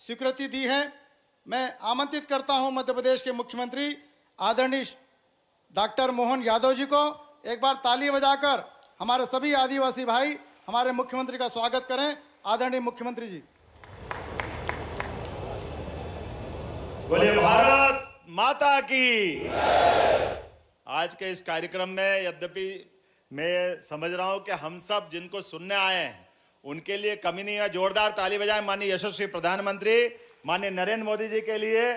स्वीकृति दी है। मैं आमंत्रित करता हूं मध्य प्रदेश के मुख्यमंत्री आदरणीय डॉक्टर मोहन यादव जी को। एक बार ताली बजाकर हमारे सभी आदिवासी भाई हमारे मुख्यमंत्री का स्वागत करें। आदरणीय मुख्यमंत्री जी। बोले भारत माता की। आज के इस कार्यक्रम में यद्यपि मैं समझ रहा हूं कि हम सब जिनको सुनने आए हैं उनके लिए कमी नहीं है। जोरदार ताली बजाएं माननीय यशस्वी प्रधानमंत्री माननीय नरेंद्र मोदी जी के लिए।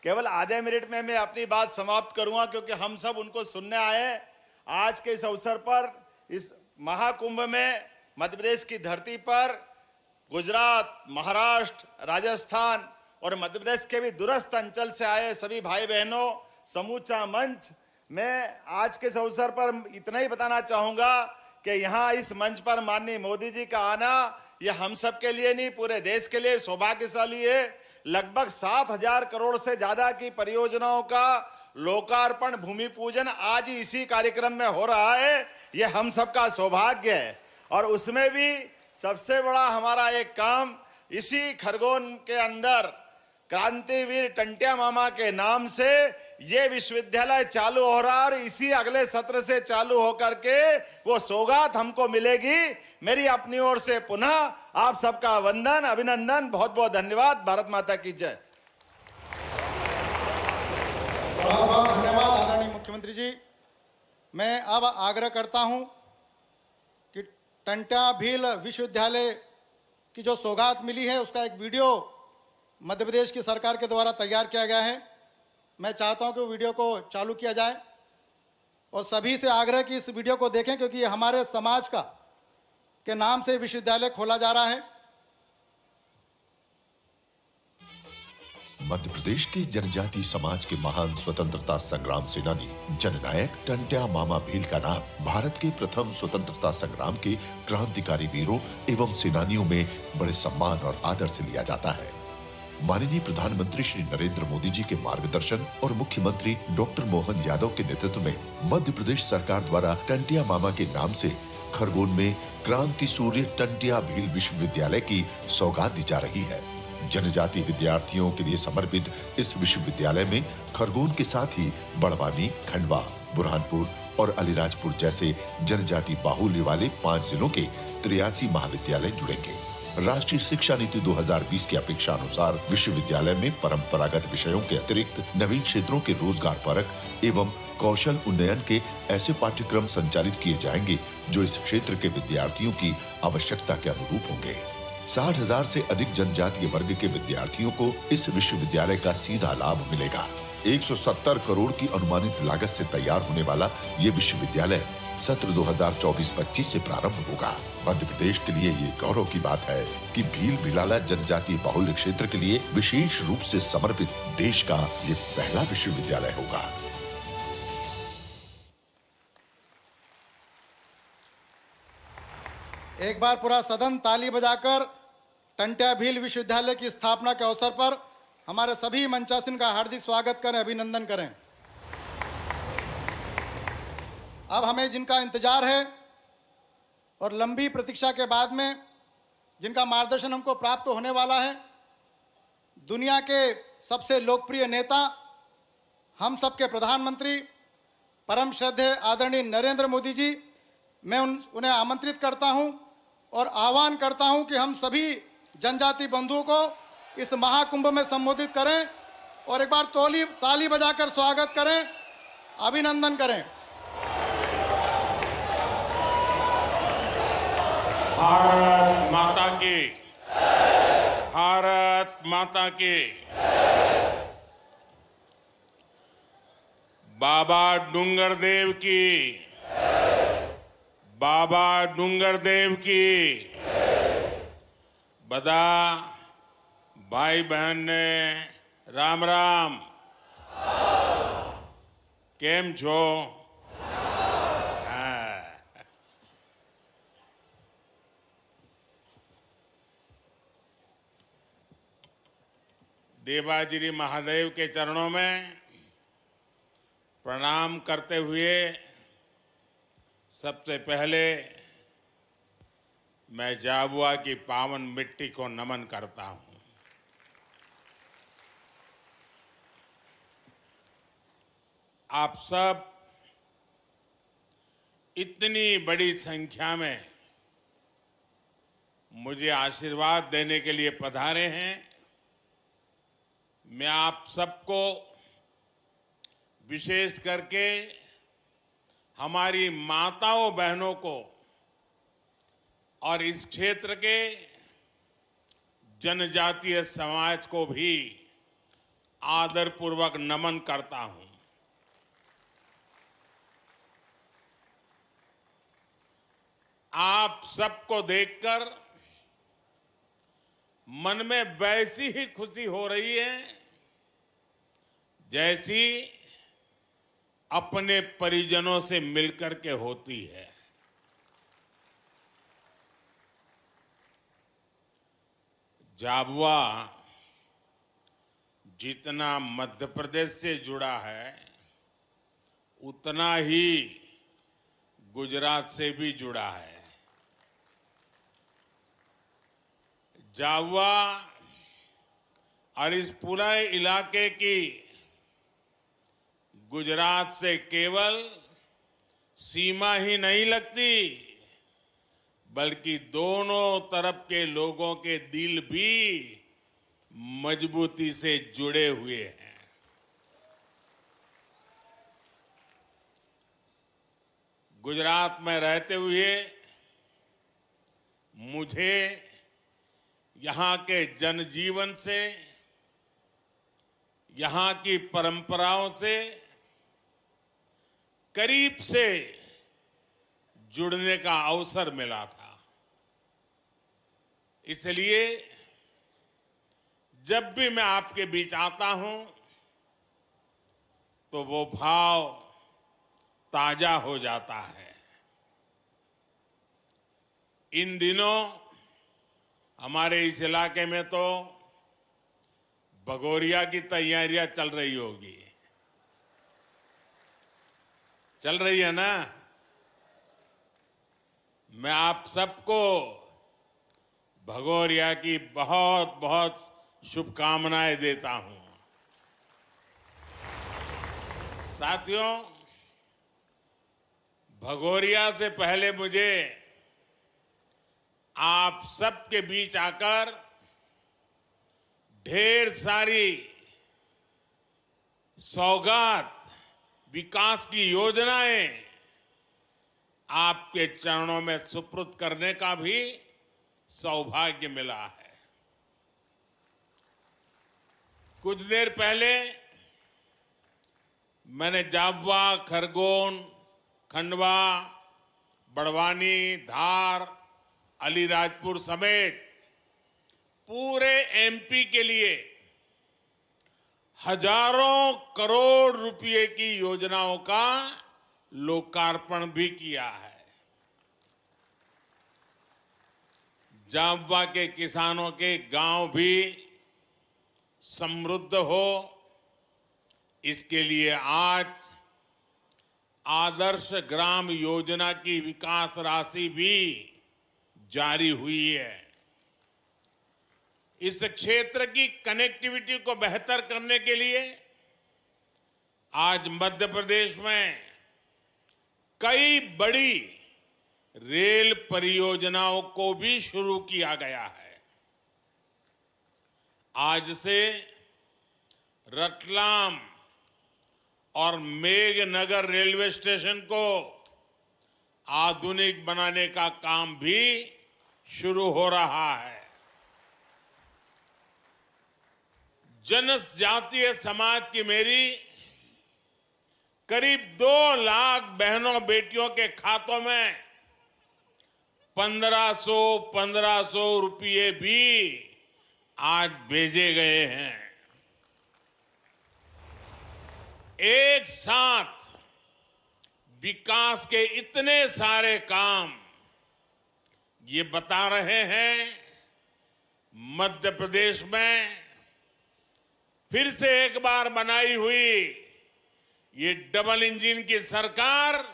केवल आधे मिनट में मैं अपनी बात समाप्त करूंगा क्योंकि हम सब उनको सुनने आए हैं। आज के इस अवसर पर इस महाकुंभ में मध्य प्रदेश की धरती पर गुजरात, महाराष्ट्र, राजस्थान और मध्य प्रदेश के भी दूरस्थ अंचल से आए सभी भाई बहनों, समूचा मंच, मैं आज के इस अवसर पर इतना ही बताना चाहूंगा कि यहाँ इस मंच पर माननीय मोदी जी का आना यह हम सब के लिए नहीं पूरे देश के लिए सौभाग्यशाली है। लगभग 7,000 करोड़ से ज्यादा की परियोजनाओं का लोकार्पण, भूमि पूजन आज ही इसी कार्यक्रम में हो रहा है। यह हम सबका सौभाग्य है। और उसमें भी सबसे बड़ा हमारा एक काम, इसी खरगोन के अंदर क्रांतिवीर टंट्या मामा के नाम से ये विश्वविद्यालय चालू हो रहा है और इसी अगले सत्र से चालू होकर के वो सौगात हमको मिलेगी। मेरी अपनी ओर से पुनः आप सबका वंदन, अभिनंदन, बहुत बहुत धन्यवाद। भारत माता की जय। बहुत बहुत धन्यवाद आदरणीय मुख्यमंत्री जी। मैं अब आग्रह करता हूं कि टंट्या भील विश्वविद्यालय की जो सौगात मिली है उसका एक वीडियो मध्य प्रदेश की सरकार के द्वारा तैयार किया गया है। मैं चाहता हूं कि वीडियो को चालू किया जाए और सभी से आग्रह कि इस वीडियो को देखें क्योंकि ये हमारे समाज का के नाम से विश्वविद्यालय खोला जा रहा है। मध्य प्रदेश के जनजातीय समाज के महान स्वतंत्रता संग्राम सेनानी जननायक टंट्या मामा भील का नाम भारत के प्रथम स्वतंत्रता संग्राम के क्रांतिकारी वीरों एवं सेनानियों में बड़े सम्मान और आदर से लिया जाता है। माननीय प्रधानमंत्री श्री नरेंद्र मोदी जी के मार्गदर्शन और मुख्यमंत्री डॉक्टर मोहन यादव के नेतृत्व में मध्य प्रदेश सरकार द्वारा टंट्या मामा के नाम से खरगोन में क्रांति सूर्य टंट्या भील विश्वविद्यालय की सौगात दी जा रही है। जनजातीय विद्यार्थियों के लिए समर्पित इस विश्वविद्यालय में खरगोन के साथ ही बड़वानी, खंडवा, बुरहानपुर और अलीराजपुर जैसे जनजाति बाहुल्य वाले 5 जिलों के 83 महाविद्यालय जुड़ेंगे। राष्ट्रीय शिक्षा नीति 2020 की अपेक्षा अनुसार विश्वविद्यालय में परंपरागत विषयों के अतिरिक्त नवीन क्षेत्रों के रोजगार परक एवं कौशल उन्नयन के ऐसे पाठ्यक्रम संचालित किए जाएंगे जो इस क्षेत्र के विद्यार्थियों की आवश्यकता के अनुरूप होंगे। 60,000 से अधिक जनजातीय वर्ग के विद्यार्थियों को इस विश्वविद्यालय का सीधा लाभ मिलेगा। 170 करोड़ की अनुमानित लागत से तैयार होने वाला ये विश्वविद्यालय सत्र 2024-25 से प्रारंभ होगा। मध्य प्रदेश के लिए ये गौरव की बात है कि भील भिलाला जनजातीय बाहुल्य क्षेत्र के लिए विशेष रूप से समर्पित देश का ये पहला विश्वविद्यालय होगा। एक बार पूरा सदन ताली बजाकर टंट्या भील विश्वविद्यालय की स्थापना के अवसर पर हमारे सभी मंचासीन का हार्दिक स्वागत करें, अभिनंदन करें। अब हमें जिनका इंतजार है और लंबी प्रतीक्षा के बाद में जिनका मार्गदर्शन हमको प्राप्त होने वाला है, दुनिया के सबसे लोकप्रिय नेता, हम सबके प्रधानमंत्री, परम श्रद्धेय आदरणीय नरेंद्र मोदी जी, मैं उन्हें आमंत्रित करता हूं और आह्वान करता हूं कि हम सभी जनजाति बंधुओं को इस महाकुंभ में संबोधित करें और एक बार ताली बजाकर स्वागत करें, अभिनंदन करें। भारत माता की, भारत माता की। बाबा डूंगरदेव की, बाबा डूंगरदेव की। बदा भाई बहन ने राम राम, केम छो? देवाजिरी महादेव के चरणों में प्रणाम करते हुए सबसे पहले मैं झाबुआ की पावन मिट्टी को नमन करता हूं। आप सब इतनी बड़ी संख्या में मुझे आशीर्वाद देने के लिए पधारे हैं। मैं आप सबको, विशेष करके हमारी माताओं बहनों को और इस क्षेत्र के जनजातीय समाज को भी आदरपूर्वक नमन करता हूं। आप सबको देखकर मन में वैसी ही खुशी हो रही है जैसी अपने परिजनों से मिलकर के होती है। झाबुआ जितना मध्य प्रदेश से जुड़ा है उतना ही गुजरात से भी जुड़ा है। झाबुआ और इस पूरे इलाके की गुजरात से केवल सीमा ही नहीं लगती, बल्कि दोनों तरफ के लोगों के दिल भी मजबूती से जुड़े हुए हैं। गुजरात में रहते हुए मुझे यहाँ के जनजीवन से, यहाँ की परंपराओं से करीब से जुड़ने का अवसर मिला था। इसलिए जब भी मैं आपके बीच आता हूं तो वो भाव ताजा हो जाता है। इन दिनों हमारे इस इलाके में तो भगोरिया की तैयारियां चल रही होगी, चल रही है ना? मैं आप सबको भगोरिया की बहुत बहुत शुभकामनाएं देता हूं। साथियों, भगोरिया से पहले मुझे आप सबके बीच आकर ढेर सारी सौगात, विकास की योजनाएं आपके चरणों में सुपुर्द करने का भी सौभाग्य मिला है। कुछ देर पहले मैंने झाबुआ, खरगोन, खंडवा, बड़वानी, धार, अलीराजपुर समेत पूरे एमपी के लिए हजारों करोड़ रुपए की योजनाओं का लोकार्पण भी किया है। झाबुआ के किसानों के गांव भी समृद्ध हो, इसके लिए आज आदर्श ग्राम योजना की विकास राशि भी जारी हुई है। इस क्षेत्र की कनेक्टिविटी को बेहतर करने के लिए आज मध्य प्रदेश में कई बड़ी रेल परियोजनाओं को भी शुरू किया गया है। आज से रतलाम और मेघनगर रेलवे स्टेशन को आधुनिक बनाने का काम भी शुरू हो रहा है। जनजातीय समाज की मेरी करीब 2 लाख बहनों बेटियों के खातों में 1500 रुपये भी आज भेजे गए हैं। एक साथ विकास के इतने सारे काम ये बता रहे हैं मध्य प्रदेश में फिर से एक बार बनाई हुई ये डबल इंजन की सरकार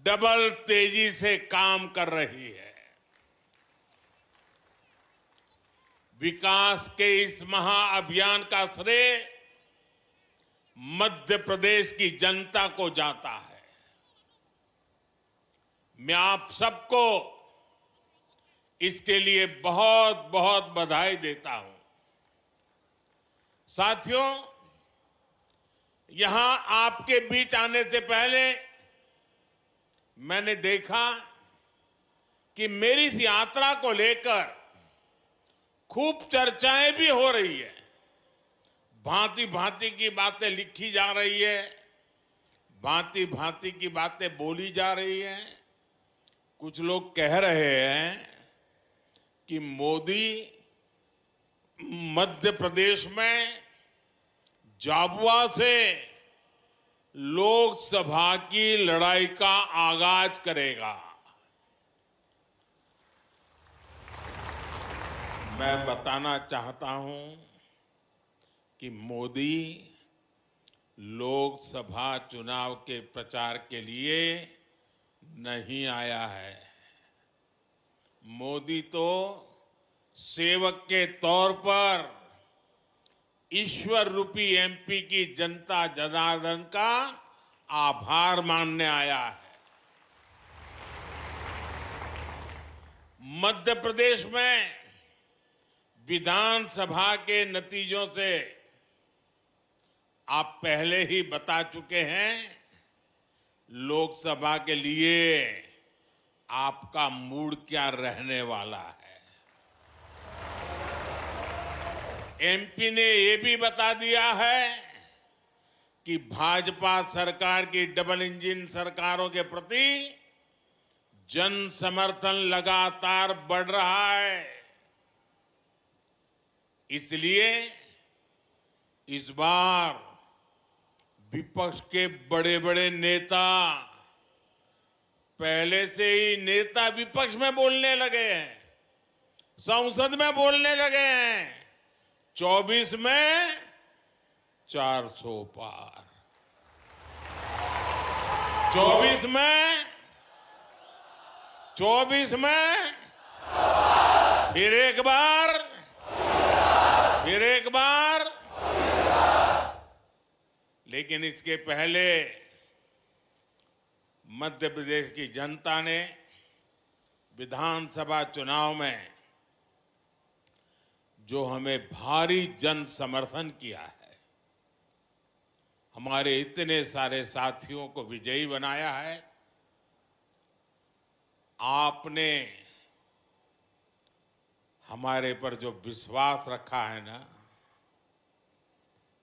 डबल तेजी से काम कर रही है। विकास के इस महाअभियान का श्रेय मध्य प्रदेश की जनता को जाता है। मैं आप सबको इसके लिए बहुत बहुत बधाई देता हूं। साथियों, यहां आपके बीच आने से पहले मैंने देखा कि मेरी इस यात्रा को लेकर खूब चर्चाएं भी हो रही है। भांति भांति की बातें लिखी जा रही है, भांति भांति की बातें बोली जा रही है। कुछ लोग कह रहे हैं कि मोदी मध्य प्रदेश में झाबुआ से लोकसभा की लड़ाई का आगाज करेगा। मैं बताना चाहता हूं कि मोदी लोकसभा चुनाव के प्रचार के लिए नहीं आया है। मोदी तो सेवक के तौर पर ईश्वर रूपी एमपी की जनता जनार्दन का आभार मानने आया है। मध्य प्रदेश में विधानसभा के नतीजों से आप पहले ही बता चुके हैं, लोकसभा के लिए आपका मूड क्या रहने वाला है। एमपी ने यह भी बता दिया है कि भाजपा सरकार की डबल इंजन सरकारों के प्रति जन समर्थन लगातार बढ़ रहा है। इसलिए इस बार विपक्ष के बड़े बड़े नेता, पहले से ही नेता विपक्ष में बोलने लगे हैं, संसद में बोलने लगे हैं, 24 में 400 पार, 24 में फिर एक बार, लेकिन इसके पहले मध्य प्रदेश की जनता ने विधानसभा चुनाव में जो हमें भारी जन समर्थन किया है, हमारे इतने सारे साथियों को विजयी बनाया है। आपने हमारे पर जो विश्वास रखा है ना,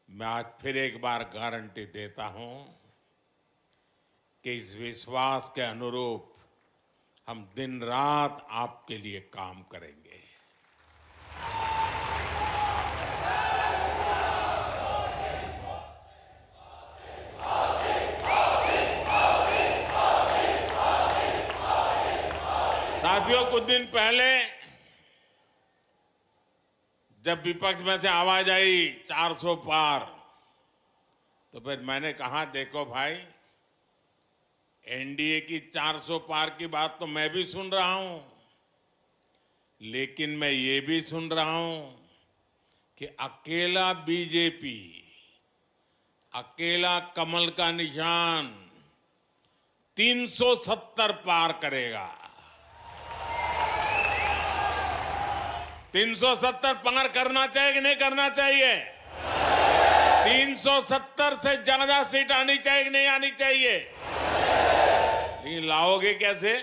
मैं आज फिर एक बार गारंटी देता हूं कि इस विश्वास के अनुरूप हम दिन रात आपके लिए काम करेंगे। साथियों, कुछ दिन पहले जब विपक्ष में से आवाज आई 400 पार, तो फिर मैंने कहा, देखो भाई, एनडीए की 400 पार की बात तो मैं भी सुन रहा हूं, लेकिन मैं ये भी सुन रहा हूं कि अकेला बीजेपी, अकेला कमल का निशान 370 पार करेगा। 370 पार करना चाहिए कि नहीं करना चाहिए? 370 से ज्यादा सीट आनी चाहिए कि नहीं आनी चाहिए? लेकिन लाओगे कैसे?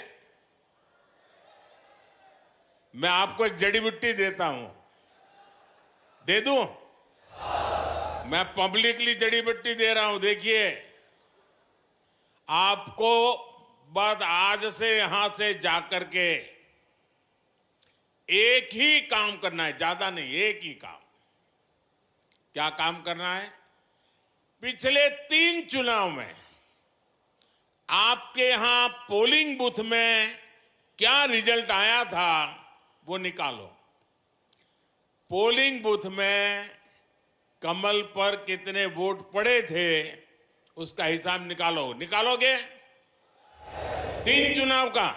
मैं आपको एक जड़ी बूटी देता हूं, दे दूं? मैं पब्लिकली जड़ी बूटी दे रहा हूं। देखिए, आपको बस आज से यहां से जाकर के एक ही काम करना है, ज्यादा नहीं, एक ही काम। क्या काम करना है? पिछले 3 चुनाव में आपके यहां पोलिंग बूथ में क्या रिजल्ट आया था वो निकालो। पोलिंग बूथ में कमल पर कितने वोट पड़े थे उसका हिसाब निकालो। निकालोगे? 3 चुनाव का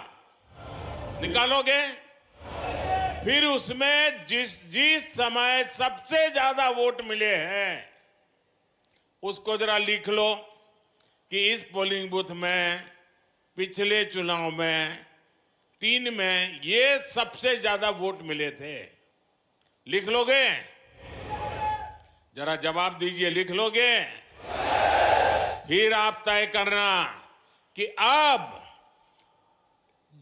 निकालोगे? फिर उसमें जिस समय सबसे ज्यादा वोट मिले हैं उसको जरा लिख लो कि इस पोलिंग बूथ में पिछले चुनाव में 3 में ये सबसे ज्यादा वोट मिले थे। लिख लोगे? जरा जवाब दीजिए, लिख लोगे? फिर आप तय करना कि अब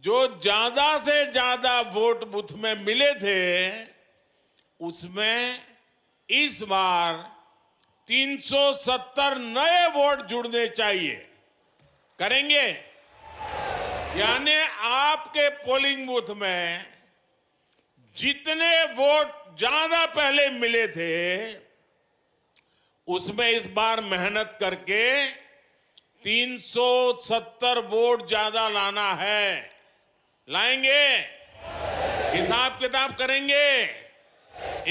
जो ज्यादा से ज्यादा वोट बूथ में मिले थे उसमें इस बार 370 नए वोट जुड़ने चाहिए। करेंगे? यानी आपके पोलिंग बूथ में जितने वोट ज्यादा पहले मिले थे उसमें इस बार मेहनत करके 370 वोट ज्यादा लाना है। लाएंगे? हिसाब किताब करेंगे?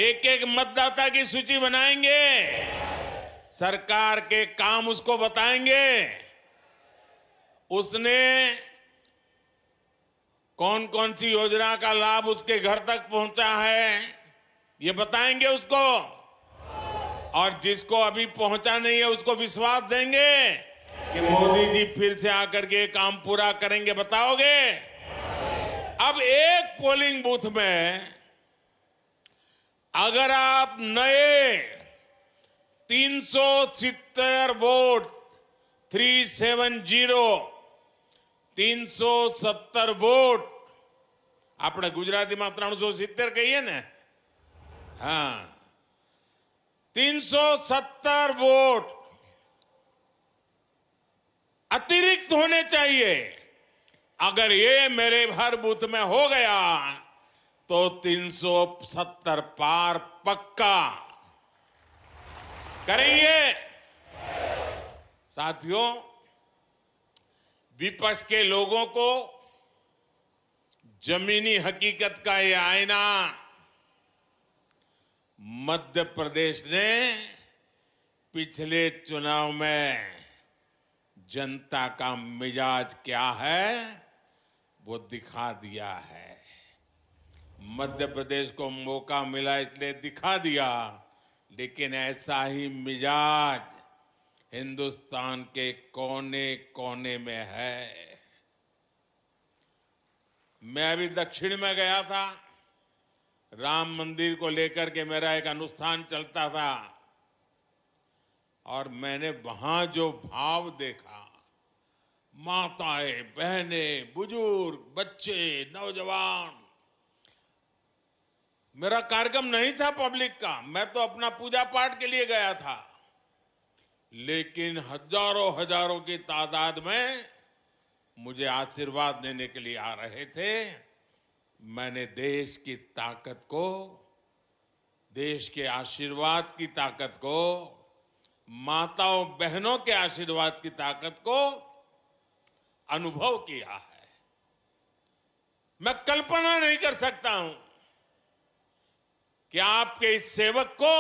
एक एक मतदाता की सूची बनाएंगे? सरकार के काम उसको बताएंगे? उसने कौन कौन सी योजना का लाभ उसके घर तक पहुंचा है ये बताएंगे उसको, और जिसको अभी पहुंचा नहीं है उसको विश्वास देंगे कि मोदी जी फिर से आकर के काम पूरा करेंगे। बताओगे? अब एक पोलिंग बूथ में अगर आप नए 370 वोट 370 वोट આપણે ગુજરાતીમાં 370 કહીએ ને, हाँ 370 वोट अतिरिक्त होने चाहिए। अगर ये मेरे हर बूथ में हो गया तो 370 पार पक्का करेंगे। साथियों, विपक्ष के लोगों को जमीनी हकीकत का ये आईना मध्य प्रदेश ने पिछले चुनाव में जनता का मिजाज क्या है वो दिखा दिया है। मध्य प्रदेश को मौका मिला इसलिए दिखा दिया, लेकिन ऐसा ही मिजाज हिंदुस्तान के कोने कोने में है। मैं अभी दक्षिण में गया था, राम मंदिर को लेकर के मेरा एक अनुष्ठान चलता था और मैंने वहां जो भाव देखा, माताएं, बहनें, बुजुर्ग, बच्चे, नौजवान। मेरा कार्यक्रम नहीं था पब्लिक का, मैं तो अपना पूजा पाठ के लिए गया था, लेकिन हजारों हजारों की तादाद में मुझे आशीर्वाद देने के लिए आ रहे थे। मैंने देश की ताकत को, देश के आशीर्वाद की ताकत को, माताओं बहनों के आशीर्वाद की ताकत को अनुभव किया है। मैं कल्पना नहीं कर सकता हूं कि आपके इस सेवक को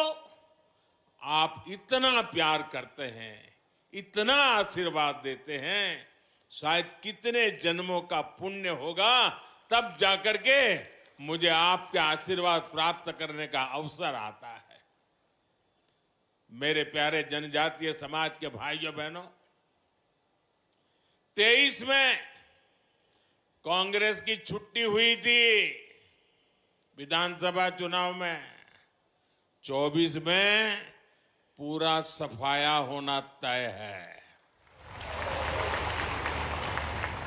आप इतना प्यार करते हैं, इतना आशीर्वाद देते हैं। शायद कितने जन्मों का पुण्य होगा तब जाकर के मुझे आपके आशीर्वाद प्राप्त करने का अवसर आता है। मेरे प्यारे जनजातीय समाज के भाइयों बहनों, 23 में कांग्रेस की छुट्टी हुई थी विधानसभा चुनाव में, 24 में पूरा सफाया होना तय है।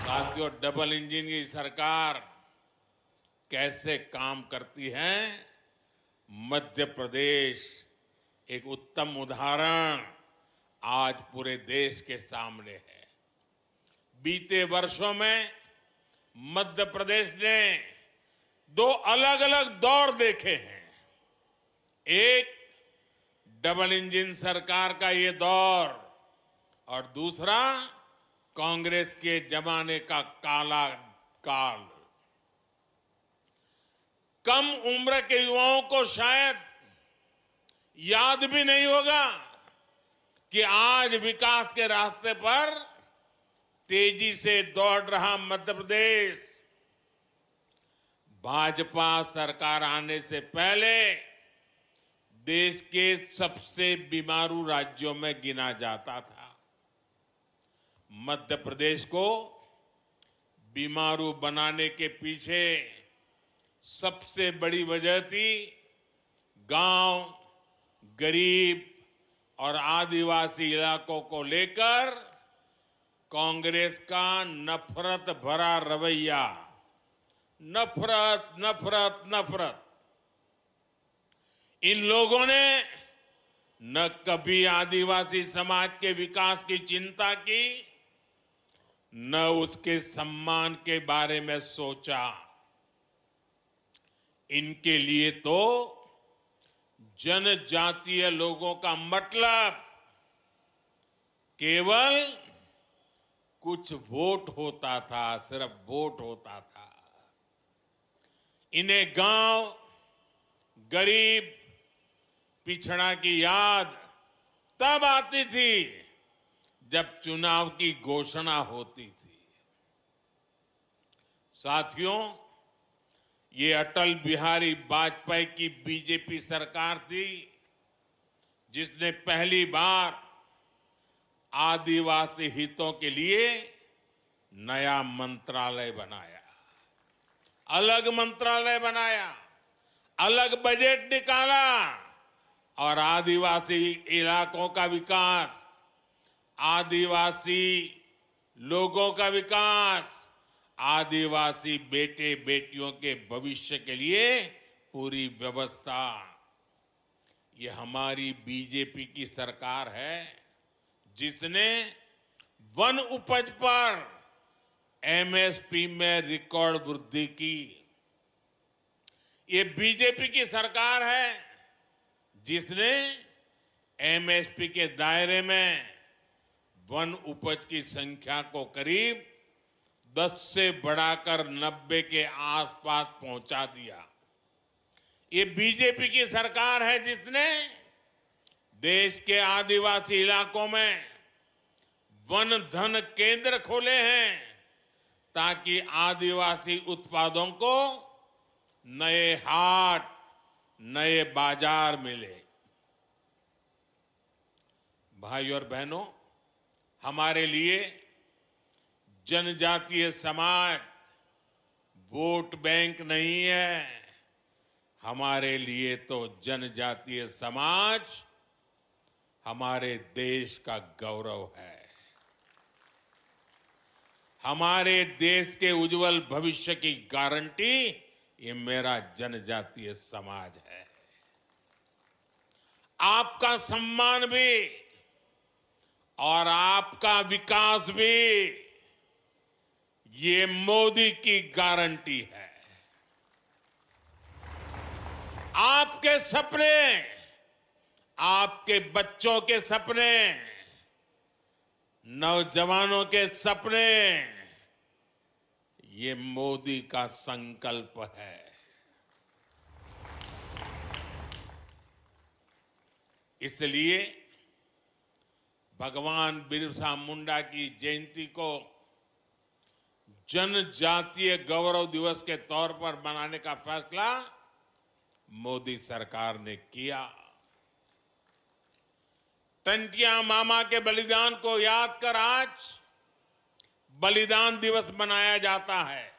साथियों, डबल इंजन की सरकार कैसे काम करती है, मध्य प्रदेश एक उत्तम उदाहरण आज पूरे देश के सामने है। बीते वर्षों में मध्य प्रदेश ने 2 अलग अलग दौर देखे हैं। एक डबल इंजन सरकार का ये दौर और दूसरा कांग्रेस के जमाने का काला काल। कम उम्र के युवाओं को शायद याद भी नहीं होगा कि आज विकास के रास्ते पर तेजी से दौड़ रहा मध्य प्रदेश भाजपा सरकार आने से पहले देश के सबसे बीमारू राज्यों में गिना जाता था। मध्य प्रदेश को बीमारू बनाने के पीछे सबसे बड़ी वजह थी गांव, गरीब और आदिवासी इलाकों को लेकर कांग्रेस का नफरत भरा रवैया। नफरत, नफरत, नफरत। इन लोगों ने न कभी आदिवासी समाज के विकास की चिंता की, न उसके सम्मान के बारे में सोचा। इनके लिए तो जनजातीय लोगों का मतलब केवल कुछ वोट होता था, सिर्फ वोट होता था। इन्हें गांव, गरीब, पिछड़ा की याद तब आती थी जब चुनाव की घोषणा होती थी। साथियों, ये अटल बिहारी वाजपेयी की बीजेपी सरकार थी जिसने पहली बार आदिवासी हितों के लिए नया मंत्रालय बनाया, अलग मंत्रालय बनाया, अलग बजट निकाला और आदिवासी इलाकों का विकास, आदिवासी लोगों का विकास, आदिवासी बेटे बेटियों के भविष्य के लिए पूरी व्यवस्था। ये हमारी बीजेपी की सरकार है जिसने वन उपज पर एमएसपी में रिकॉर्ड वृद्धि की। ये बीजेपी की सरकार है जिसने एमएसपी के दायरे में वन उपज की संख्या को करीब 10 से बढ़ाकर 90 के आसपास पहुंचा दिया। ये बीजेपी की सरकार है जिसने देश के आदिवासी इलाकों में वन धन केंद्र खोले हैं ताकि आदिवासी उत्पादों को नए हाट, नए बाजार मिले। भाई और बहनों, हमारे लिए जनजातीय समाज वोट बैंक नहीं है। हमारे लिए तो जनजातीय समाज हमारे देश का गौरव है। हमारे देश के उज्जवल भविष्य की गारंटी ये मेरा जनजातीय समाज है। आपका सम्मान भी और आपका विकास भी ये मोदी की गारंटी है। आपके सपने, आपके बच्चों के सपने, नौजवानों के सपने, ये मोदी का संकल्प है। इसलिए भगवान बिरसा मुंडा की जयंती को जनजातीय गौरव दिवस के तौर पर मनाने का फैसला मोदी सरकार ने किया। टंटिया मामा के बलिदान को याद कर आज बलिदान दिवस मनाया जाता है।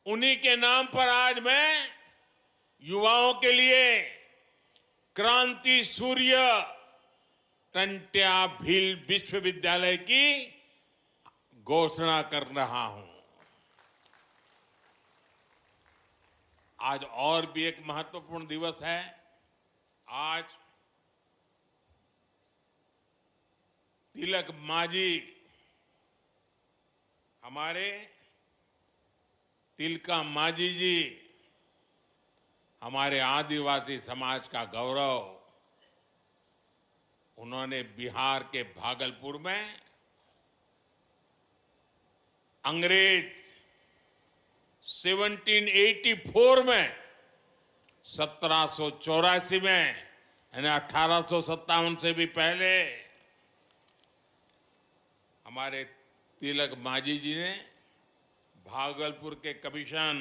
उन्हीं के नाम पर आज मैं युवाओं के लिए क्रांति सूर्य टंट्या भील विश्वविद्यालय की घोषणा कर रहा हूं। आज और भी एक महत्वपूर्ण दिवस है। आज तिलक मांझी, हमारे तिलका मांझी जी, हमारे आदिवासी समाज का गौरव। उन्होंने बिहार के भागलपुर में अंग्रेज 1784 में 1784 में यानी 1857 से भी पहले हमारे तिलक मांझी जी ने भागलपुर के कमीशन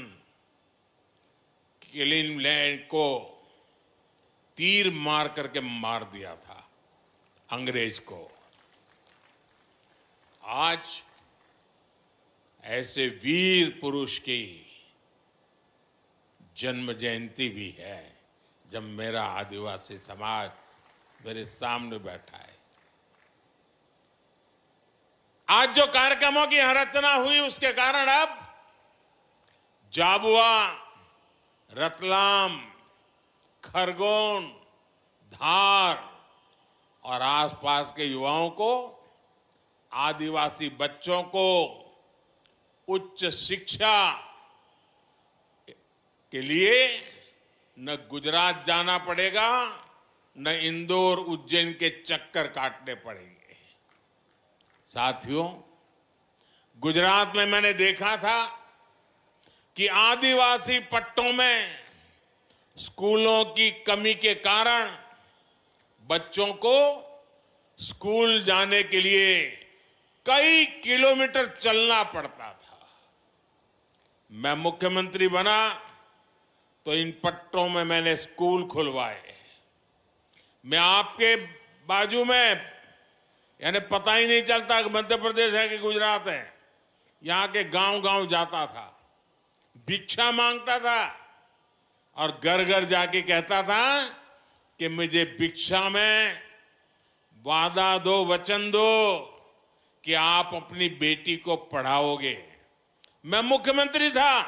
क्लीवलैंड को तीर मार करके मार दिया था अंग्रेज को। आज ऐसे वीर पुरुष की जन्म जयंती भी है जब मेरा आदिवासी समाज मेरे सामने बैठा है। आज जो कार्यक्रमों की रचना हुई उसके कारण अब झाबुआ, रतलाम, खरगोन, धार और आसपास के युवाओं को, आदिवासी बच्चों को उच्च शिक्षा के लिए न गुजरात जाना पड़ेगा, न इंदौर, उज्जैन के चक्कर काटने पड़ेंगे। साथियों, गुजरात में मैंने देखा था कि आदिवासी पट्टों में स्कूलों की कमी के कारण बच्चों को स्कूल जाने के लिए कई किलोमीटर चलना पड़ता था। मैं मुख्यमंत्री बना तो इन पट्टों में मैंने स्कूल खुलवाए। मैं आपके बाजू में, यानी पता ही नहीं चलता कि मध्य प्रदेश है कि गुजरात है, यहां के गांव गांव जाता था, भिक्षा मांगता था और घर घर जाके कहता था कि मुझे भिक्षा में वादा दो, वचन दो कि आप अपनी बेटी को पढ़ाओगे। मैं मुख्यमंत्री था।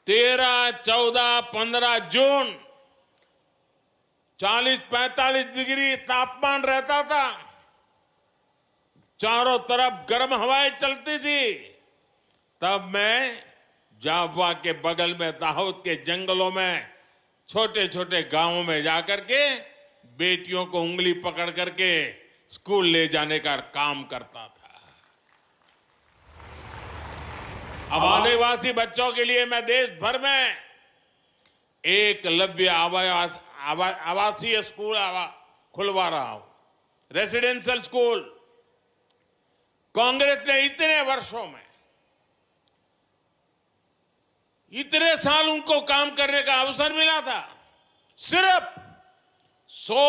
13, 14, 15 जून 40-45 डिग्री तापमान रहता था, चारों तरफ गर्म हवाएं चलती थी। तब मैं झाबुआ के बगल में दाहोद के जंगलों में छोटे छोटे गांवों में जाकर के बेटियों को उंगली पकड़ करके स्कूल ले जाने का काम करता था। अब आदिवासी बच्चों के लिए मैं देश भर में एकलव्य आवासीय स्कूल खुलवा रहा हूं, रेसिडेंशियल स्कूल। कांग्रेस ने इतने वर्षों में, इतने साल उनको काम करने का अवसर मिला था, सिर्फ 100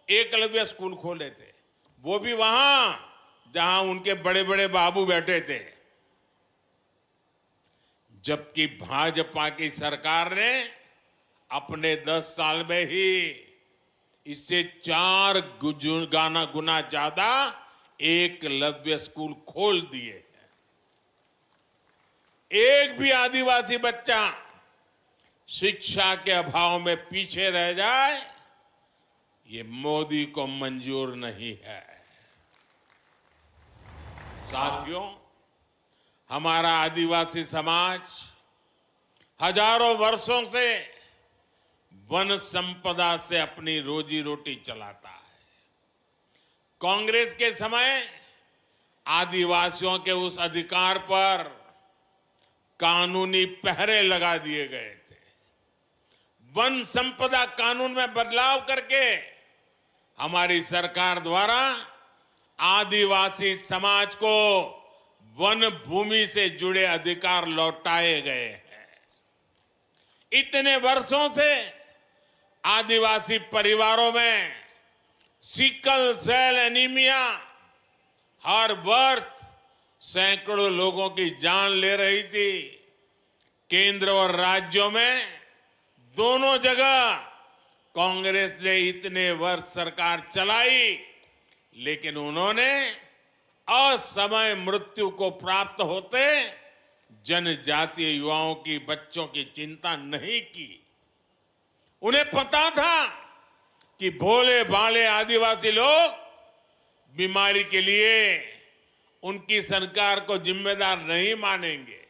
एकलव्य स्कूल खोले थे, वो भी वहां जहां उनके बड़े बड़े बाबू बैठे थे। जबकि भाजपा की सरकार ने अपने 10 साल में ही इससे 4 गुना ज्यादा एकलव्य स्कूल खोल दिए हैं। एक भी आदिवासी बच्चा शिक्षा के अभाव में पीछे रह जाए, ये मोदी को मंजूर नहीं है। साथियों, हमारा आदिवासी समाज हजारों वर्षों से वन संपदा से अपनी रोजी रोटी चलाता है। कांग्रेस के समय आदिवासियों के उस अधिकार पर कानूनी पहरे लगा दिए गए थे। वन संपदा कानून में बदलाव करके हमारी सरकार द्वारा आदिवासी समाज को वन भूमि से जुड़े अधिकार लौटाए गए हैं। इतने वर्षों से आदिवासी परिवारों में सिकल सेल एनीमिया हर वर्ष सैकड़ों लोगों की जान ले रही थी। केंद्र और राज्यों में दोनों जगह कांग्रेस ने इतने वर्ष सरकार चलाई, लेकिन उन्होंने असमय मृत्यु को प्राप्त होते जनजातीय युवाओं की, बच्चों की चिंता नहीं की। उन्हें पता था कि भोले भाले आदिवासी लोग बीमारी के लिए उनकी सरकार को जिम्मेदार नहीं मानेंगे।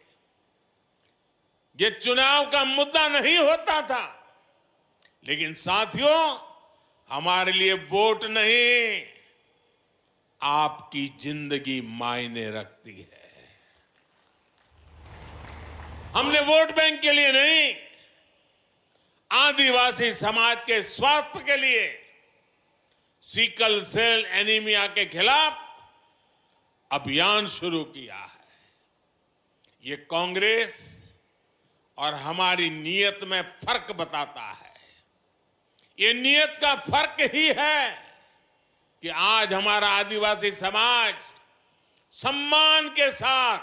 ये चुनाव का मुद्दा नहीं होता था। लेकिन साथियों, हमारे लिए वोट नहीं, आपकी जिंदगी मायने रखती है। हमने वोट बैंक के लिए नहीं, आदिवासी समाज के स्वास्थ्य के लिए सिकल सेल एनीमिया के खिलाफ अभियान शुरू किया है। ये कांग्रेस और हमारी नीयत में फर्क बताता है। ये नीयत का फर्क ही है कि आज हमारा आदिवासी समाज सम्मान के साथ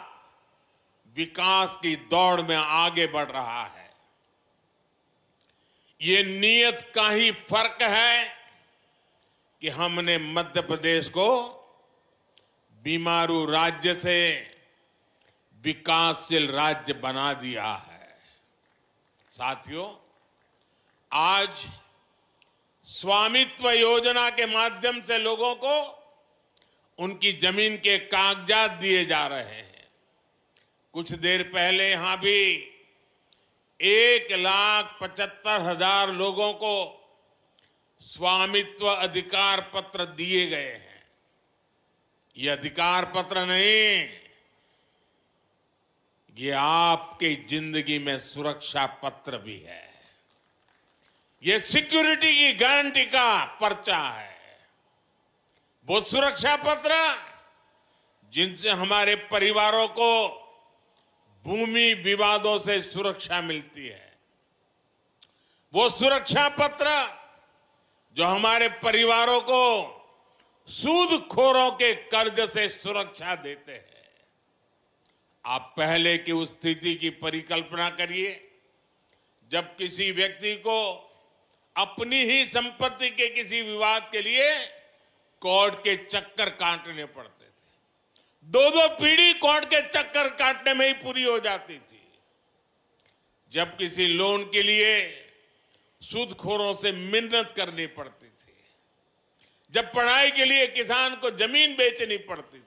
विकास की दौड़ में आगे बढ़ रहा है। ये नीयत का ही फर्क है कि हमने मध्य प्रदेश को बीमारू राज्य से विकासशील राज्य बना दिया है। साथियों, आज स्वामित्व योजना के माध्यम से लोगों को उनकी जमीन के कागजात दिए जा रहे हैं। कुछ देर पहले यहां भी 1,75,000 लोगों को स्वामित्व अधिकार पत्र दिए गए हैं। ये अधिकार पत्र नहीं, ये आपकी जिंदगी में सुरक्षा पत्र भी है। ये सिक्योरिटी की गारंटी का पर्चा है। वो सुरक्षा पत्र जिनसे हमारे परिवारों को भूमि विवादों से सुरक्षा मिलती है। वो सुरक्षा पत्र जो हमारे परिवारों को सूदखोरों के कर्ज से सुरक्षा देते हैं। आप पहले की उस स्थिति की परिकल्पना करिए जब किसी व्यक्ति को अपनी ही संपत्ति के किसी विवाद के लिए कोर्ट के चक्कर काटने पड़ते थे। 2-2 पीढ़ी कोर्ट के चक्कर काटने में ही पूरी हो जाती थी। जब किसी लोन के लिए सूदखोरों से मिन्नत करनी पड़ती थी, जब पढ़ाई के लिए किसान को जमीन बेचनी पड़ती थी।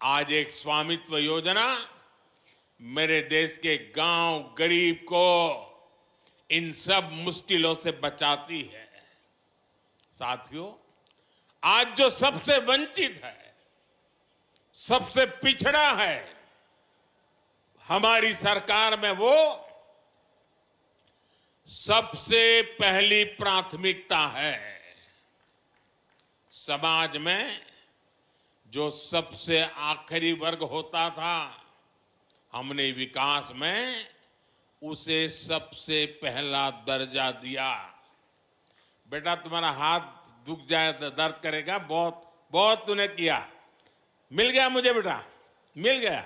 आज एक स्वामित्व योजना मेरे देश के गांव गरीब को इन सब मुश्किलों से बचाती है। साथियों, आज जो सबसे वंचित है, सबसे पिछड़ा है, हमारी सरकार में वो सबसे पहली प्राथमिकता है। समाज में जो सबसे आखिरी वर्ग होता था, हमने विकास में उसे सबसे पहला दर्जा दिया। बेटा, तुम्हारा हाथ दुख जाए तो दर्द करेगा, बहुत बहुत तूने किया। मिल गया मुझे बेटा, मिल गया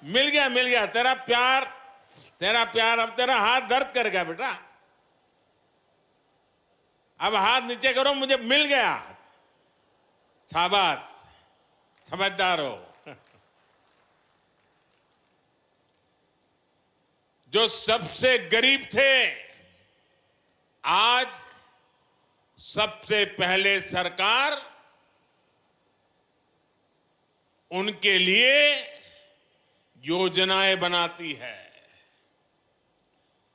मिल गया तेरा प्यार। अब तेरा हाथ दर्द करेगा बेटा। अब हाथ नीचे करो, मुझे मिल गया। शाबाश, समझदार हो। जो सबसे गरीब थे, आज सबसे पहले सरकार उनके लिए योजनाएं बनाती है।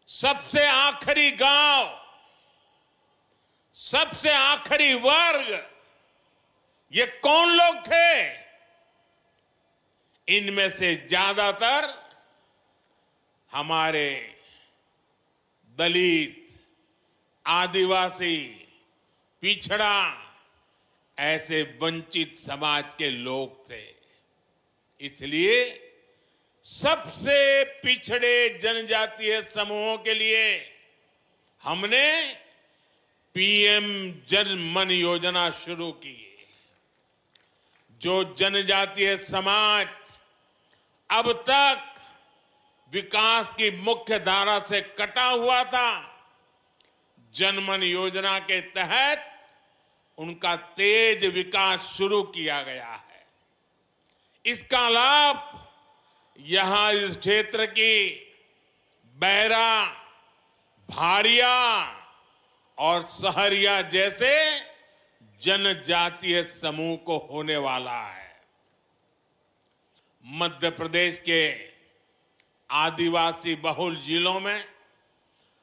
सबसे आखिरी गांव, सबसे आखिरी वर्ग, ये कौन लोग थे? इनमें से ज्यादातर हमारे दलित, आदिवासी, पिछड़ा, ऐसे वंचित समाज के लोग थे। इसलिए सबसे पिछड़े जनजातीय समूहों के लिए हमने पीएम जन मन योजना शुरू की। जो जनजातीय समाज अब तक विकास की मुख्य धारा से कटा हुआ था, जनमन योजना के तहत उनका तेज विकास शुरू किया गया है। इसका लाभ यहां इस क्षेत्र की बैरा, भारिया और सहरिया जैसे जनजातीय समूह को होने वाला है। मध्य प्रदेश के आदिवासी बहुल जिलों में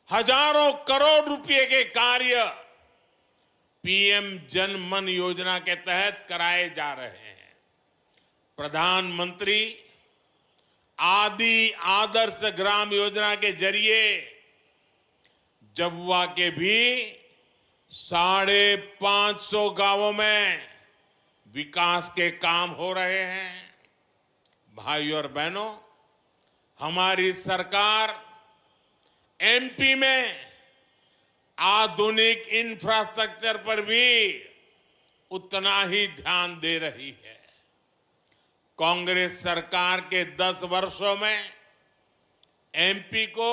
हजारों करोड़ रुपए के कार्य पीएम जन मन योजना के तहत कराए जा रहे हैं। प्रधानमंत्री आदि आदर्श ग्राम योजना के जरिए जबुआ के भी 550 गांवों में विकास के काम हो रहे हैं। भाइयों और बहनों, हमारी सरकार एमपी में आधुनिक इंफ्रास्ट्रक्चर पर भी उतना ही ध्यान दे रही है। कांग्रेस सरकार के 10 वर्षों में एमपी को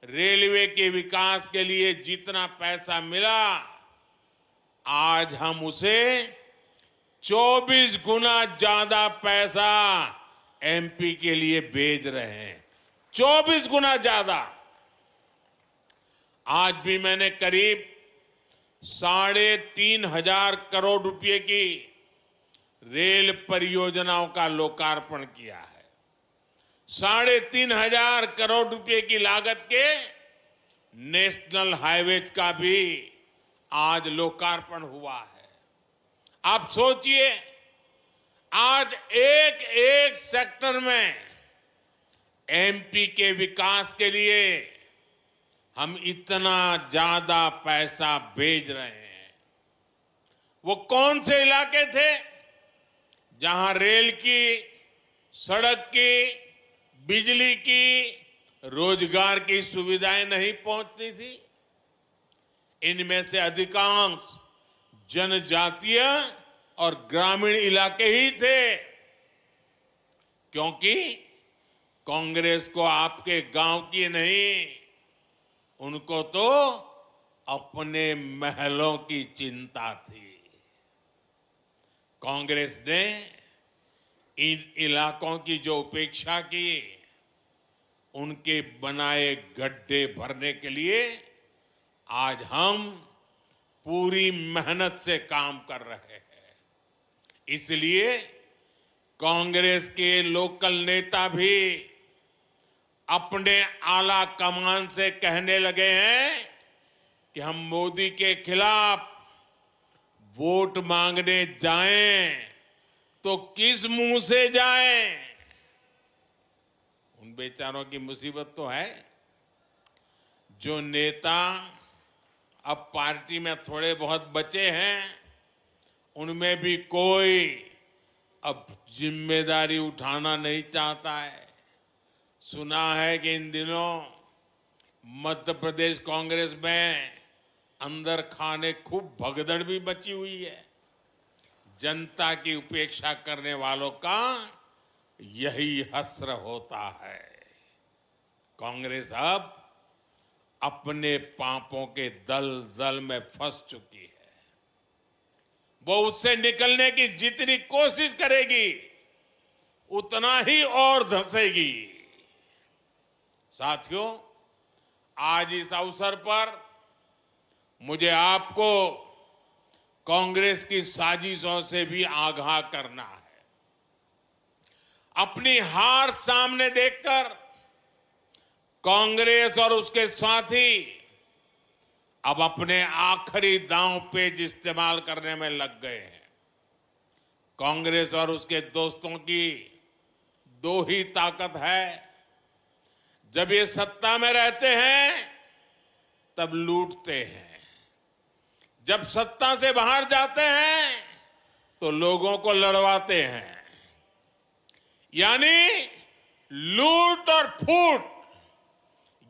रेलवे के विकास के लिए जितना पैसा मिला, आज हम उसे 24 गुना ज्यादा पैसा एमपी के लिए भेज रहे हैं। 24 गुना ज्यादा। आज भी मैंने करीब 3,500 करोड़ रुपए की रेल परियोजनाओं का लोकार्पण किया है। 3,500 करोड़ रुपए की लागत के नेशनल हाईवेज का भी आज लोकार्पण हुआ है। आप सोचिए, आज एक एक सेक्टर में एमपी के विकास के लिए हम इतना ज्यादा पैसा भेज रहे हैं। वो कौन से इलाके थे जहां रेल की, सड़क की, बिजली की, रोजगार की सुविधाएं नहीं पहुंचती थी? इनमें से अधिकांश जनजातीय और ग्रामीण इलाके ही थे, क्योंकि कांग्रेस को आपके गांव की नहीं, उनको तो अपने महलों की चिंता थी। कांग्रेस ने इन इलाकों की जो उपेक्षा की, उनके बनाए गड्ढे भरने के लिए आज हम पूरी मेहनत से काम कर रहे हैं। इसलिए कांग्रेस के लोकल नेता भी अपने आला कमान से कहने लगे हैं कि हम मोदी के खिलाफ वोट मांगने जाएं तो किस मुंह से जाएं? उन बेचारों की मुसीबत तो है। जो नेता अब पार्टी में थोड़े बहुत बचे हैं, उनमें भी कोई अब जिम्मेदारी उठाना नहीं चाहता है। सुना है कि इन दिनों मध्य प्रदेश कांग्रेस में अंदर खाने खूब भगदड़ भी मची हुई है। जनता की उपेक्षा करने वालों का यही हश्र होता है। कांग्रेस अब अपने पापों के दलदल में फंस चुकी है। वो उससे निकलने की जितनी कोशिश करेगी, उतना ही और धंसेगी। साथियों, आज इस अवसर पर मुझे आपको कांग्रेस की साजिशों से भी आगाह करना है। अपनी हार सामने देखकर कांग्रेस और उसके साथी अब अपने आखिरी दांव पेच इस्तेमाल करने में लग गए हैं। कांग्रेस और उसके दोस्तों की दो ही ताकत है। जब ये सत्ता में रहते हैं तब लूटते हैं, जब सत्ता से बाहर जाते हैं तो लोगों को लड़वाते हैं। यानी लूट और फूट,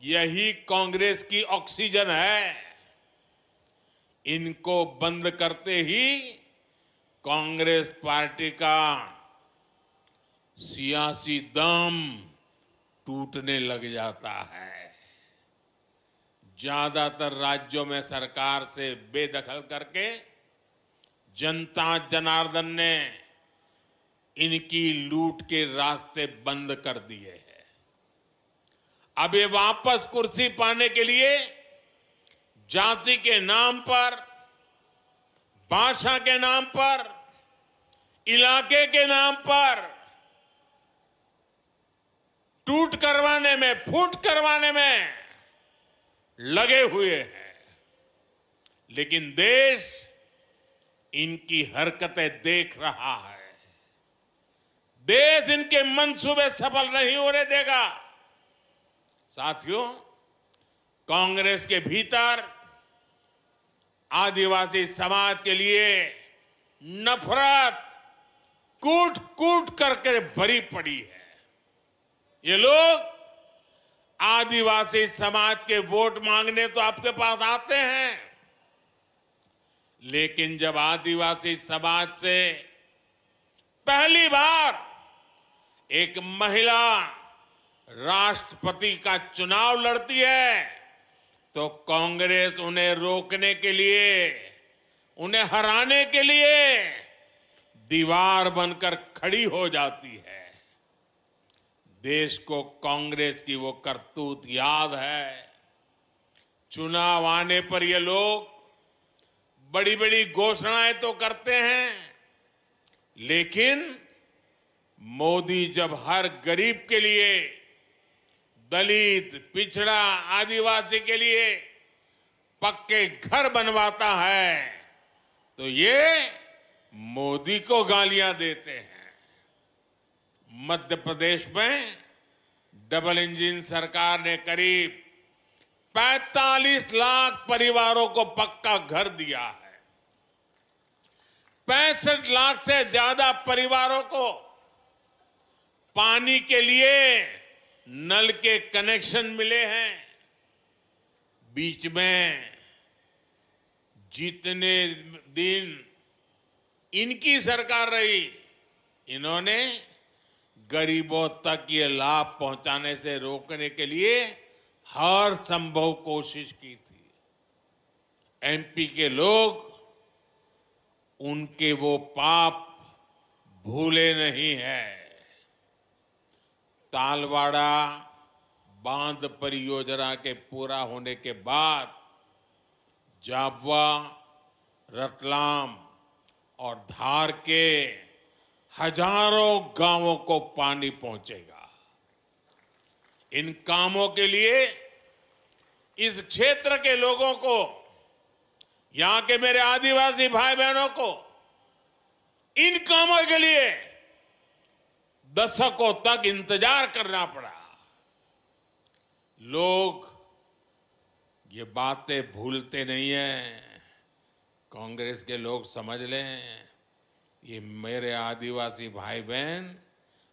यही कांग्रेस की ऑक्सीजन है। इनको बंद करते ही कांग्रेस पार्टी का सियासी दम टूटने लग जाता है। ज्यादातर राज्यों में सरकार से बेदखल करके जनता जनार्दन ने इनकी लूट के रास्ते बंद कर दिए हैं। अब ये वापस कुर्सी पाने के लिए जाति के नाम पर, भाषा के नाम पर, इलाके के नाम पर टूट करवाने में, फूट करवाने में लगे हुए हैं। लेकिन देश इनकी हरकतें देख रहा है। देश इनके मंसूबे सफल नहीं होने देगा। साथियों, कांग्रेस के भीतर आदिवासी समाज के लिए नफरत कूट कूट करके भरी पड़ी है। ये लोग आदिवासी समाज के वोट मांगने तो आपके पास आते हैं, लेकिन जब आदिवासी समाज से पहली बार एक महिला राष्ट्रपति का चुनाव लड़ती है तो कांग्रेस उन्हें रोकने के लिए, उन्हें हराने के लिए दीवार बनकर खड़ी हो जाती है। देश को कांग्रेस की वो करतूत याद है। चुनाव आने पर ये लोग बड़ी बड़ी घोषणाएं तो करते हैं, लेकिन मोदी जब हर गरीब के लिए, दलित, पिछड़ा, आदिवासी के लिए पक्के घर बनवाता है तो ये मोदी को गालियां देते हैं। मध्य प्रदेश में डबल इंजन सरकार ने करीब 45 लाख परिवारों को पक्का घर दिया है। 65 लाख से ज्यादा परिवारों को पानी के लिए नल के कनेक्शन मिले हैं। बीच में जितने दिन इनकी सरकार रही, इन्होंने गरीबों तक ये लाभ पहुंचाने से रोकने के लिए हर संभव कोशिश की थी। एमपी के लोग उनके वो पाप भूले नहीं हैं। तालवाड़ा बांध परियोजना के पूरा होने के बाद झाबुआ, रतलाम और धार के हजारों गांवों को पानी पहुंचेगा। इन कामों के लिए इस क्षेत्र के लोगों को, यहां के मेरे आदिवासी भाई बहनों को इन कामों के लिए दशकों तक इंतजार करना पड़ा। लोग ये बातें भूलते नहीं हैं। कांग्रेस के लोग समझ लें, ये मेरे आदिवासी भाई बहन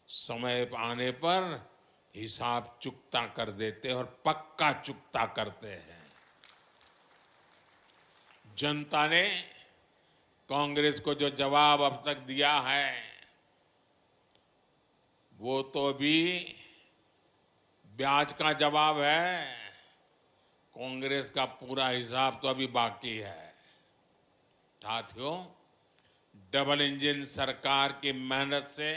समय आने पर हिसाब चुकता कर देते हैं और पक्का चुकता करते हैं। जनता ने कांग्रेस को जो जवाब अब तक दिया है वो तो अभी ब्याज का जवाब है। कांग्रेस का पूरा हिसाब तो अभी बाकी है। साथियों, डबल इंजन सरकार की मेहनत से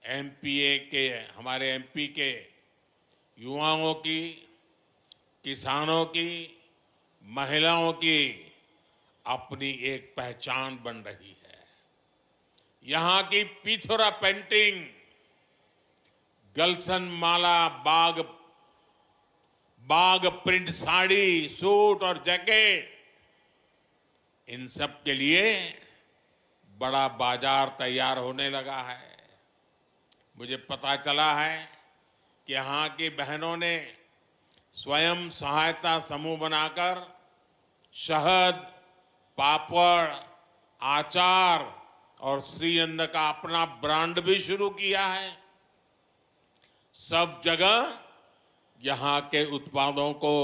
एमपीए के, हमारे एमपी के युवाओं की, किसानों की, महिलाओं की अपनी एक पहचान बन रही है। यहां की पिथौरा पेंटिंग, गलसन माला, बाग प्रिंट साड़ी, सूट और जैकेट, इन सब के लिए बड़ा बाजार तैयार होने लगा है। मुझे पता चला है कि यहाँ की बहनों ने स्वयं सहायता समूह बनाकर शहद, पापड़, आचार और श्री अन्न का अपना ब्रांड भी शुरू किया है। सब जगह यहाँ के उत्पादों को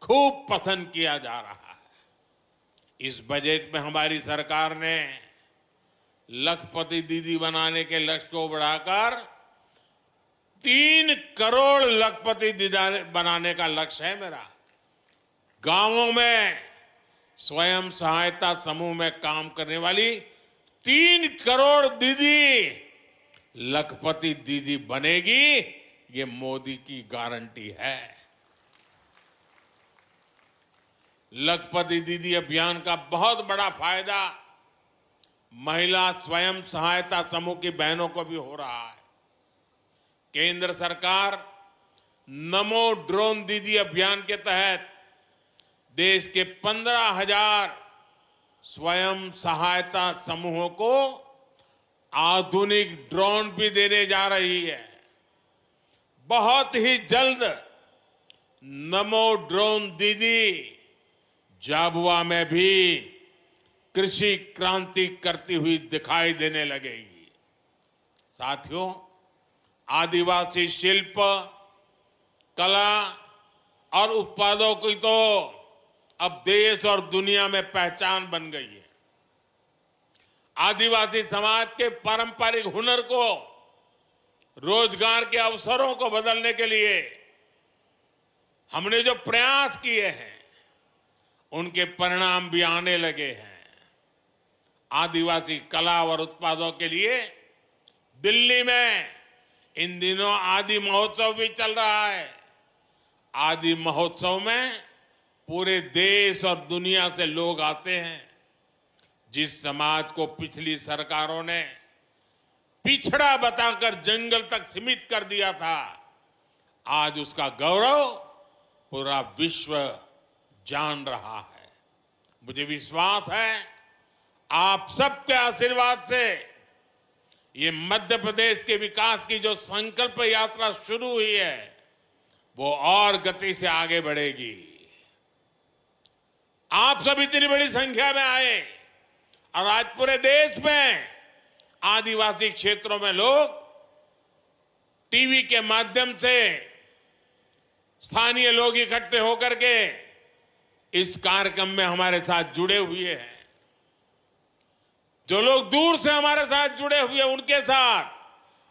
खूब पसंद किया जा रहा है। इस बजट में हमारी सरकार ने लखपति दीदी बनाने के लक्ष्य को बढ़ाकर 3 करोड़ लखपति दीदी बनाने का लक्ष्य है मेरा। गांवों में स्वयं सहायता समूह में काम करने वाली 3 करोड़ दीदी लखपति दीदी बनेगी, ये मोदी की गारंटी है। लखपति दीदी अभियान का बहुत बड़ा फायदा महिला स्वयं सहायता समूह की बहनों को भी हो रहा है। केंद्र सरकार नमो ड्रोन दीदी अभियान के तहत देश के 15,000 स्वयं सहायता समूहों को आधुनिक ड्रोन भी देने जा रही है। बहुत ही जल्द नमो ड्रोन दीदी झाबुआ में भी कृषि क्रांति करती हुई दिखाई देने लगेगी। साथियों, आदिवासी शिल्प, कला और उत्पादों की तो अब देश और दुनिया में पहचान बन गई है। आदिवासी समाज के पारंपरिक हुनर को रोजगार के अवसरों को बदलने के लिए हमने जो प्रयास किए हैं उनके परिणाम भी आने लगे हैं। आदिवासी कला और उत्पादों के लिए दिल्ली में इन दिनों आदि महोत्सव भी चल रहा है। आदि महोत्सव में पूरे देश और दुनिया से लोग आते हैं। जिस समाज को पिछली सरकारों ने पिछड़ा बताकर जंगल तक सीमित कर दिया था, आज उसका गौरव पूरा विश्व जान रहा है। मुझे विश्वास है आप सबके आशीर्वाद से ये मध्य प्रदेश के विकास की जो संकल्प यात्रा शुरू हुई है वो और गति से आगे बढ़ेगी। आप सब इतनी बड़ी संख्या में आए और आज पूरे देश में आदिवासी क्षेत्रों में लोग टीवी के माध्यम से स्थानीय लोग इकट्ठे होकर के इस कार्यक्रम में हमारे साथ जुड़े हुए हैं। जो लोग दूर से हमारे साथ जुड़े हुए उनके साथ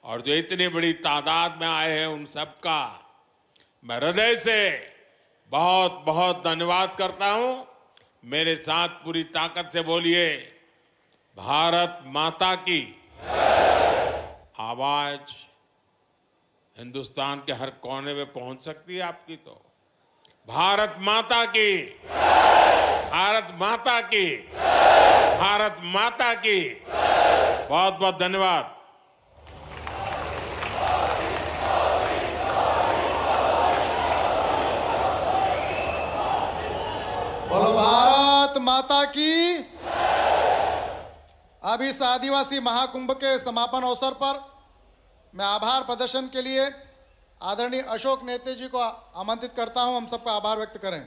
और जो इतनी बड़ी तादाद में आए हैं उन सबका मैं हृदय से बहुत बहुत धन्यवाद करता हूं। मेरे साथ पूरी ताकत से बोलिए, भारत माता की। आवाज हिंदुस्तान के हर कोने में पहुंच सकती है आपकी। तो भारत माता की, भारत माता की, भारत माता की। बहुत बहुत धन्यवाद। बोलो भारत माता की। अब इस आदिवासी महाकुंभ के समापन अवसर पर मैं आभार प्रदर्शन के लिए आदरणीय अशोक नेते जी को आमंत्रित करता हूं। हम सबका आभार व्यक्त करें।